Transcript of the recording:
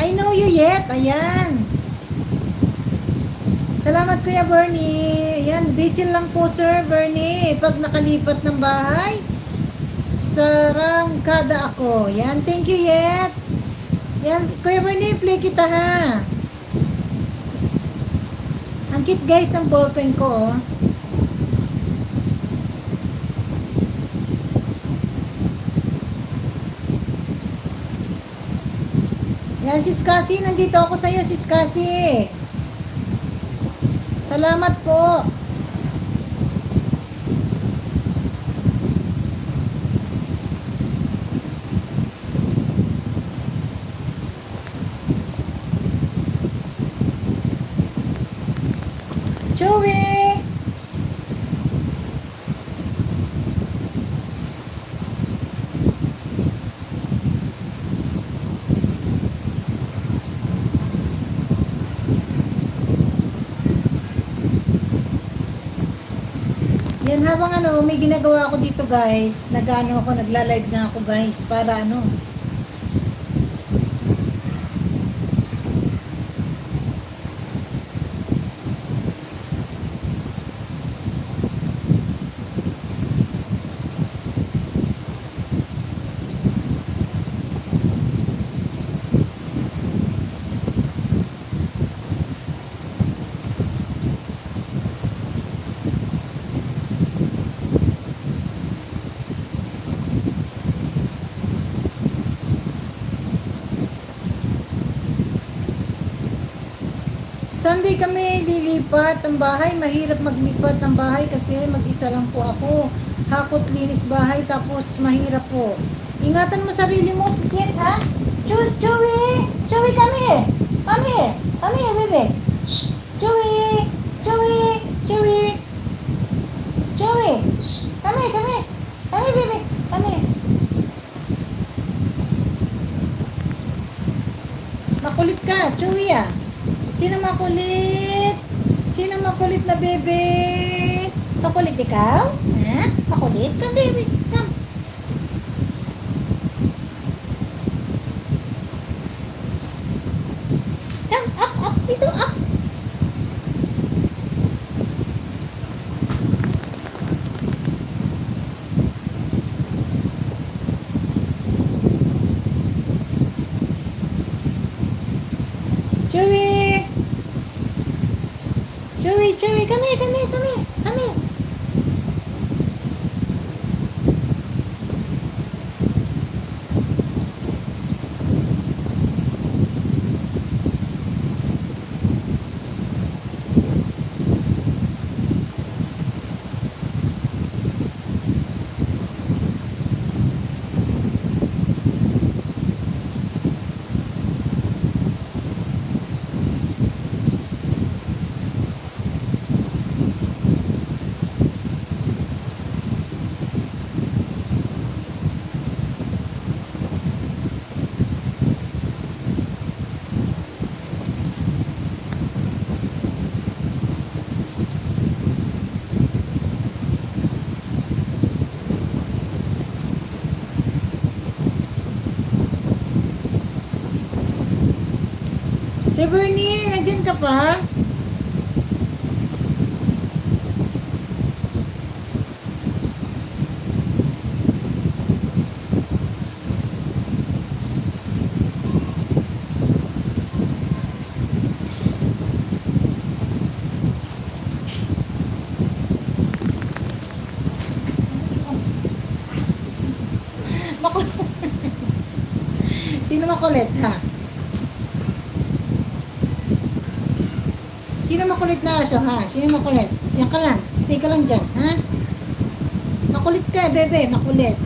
I know you yet. Ayan. Salamat Kuya Bernie. Ayan, busy lang po Sir Bernie. Pag nakalipat ng bahay, sarangkada ako. Ayan, thank you yet. Ayan, Kuya Bernie, play kita ha. Ang cute guys ng ballpen ko oh. Yan, Sis Cassie, nandito ako sa iyo, Sis Cassie. Salamat po. Chewy! Yan, habang may ginagawa ako dito guys, nagla-live na ako guys, para Sunday kami lilipat ng bahay. Mahirap maglipat ng bahay kasi mag-isa lang po ako. Hakot linis bahay tapos mahirap po. Ingatan mo sarili mo, Sisit, ha? Chewy! Chewy, come here! Come here! Come here, baby! Shh! Chewy! Chewy! Chewy! Chewy! Shh! Come here, come here! Come here, baby! Come here! Makulit ka, Chewy ah! Sino makulit? Sino makulit na bebe? Makulit ikaw? Ha? Makulit? Come baby, come. Come, up, dito, up. Chewy! Chewy, come here. Sir Bernie, nandyan ka pa? Sino makulit ha? Sino makulit na aso ha? Sino makulit? Diyan ka lang. Stay ka lang dyan ha? Makulit ka bebe, makulit.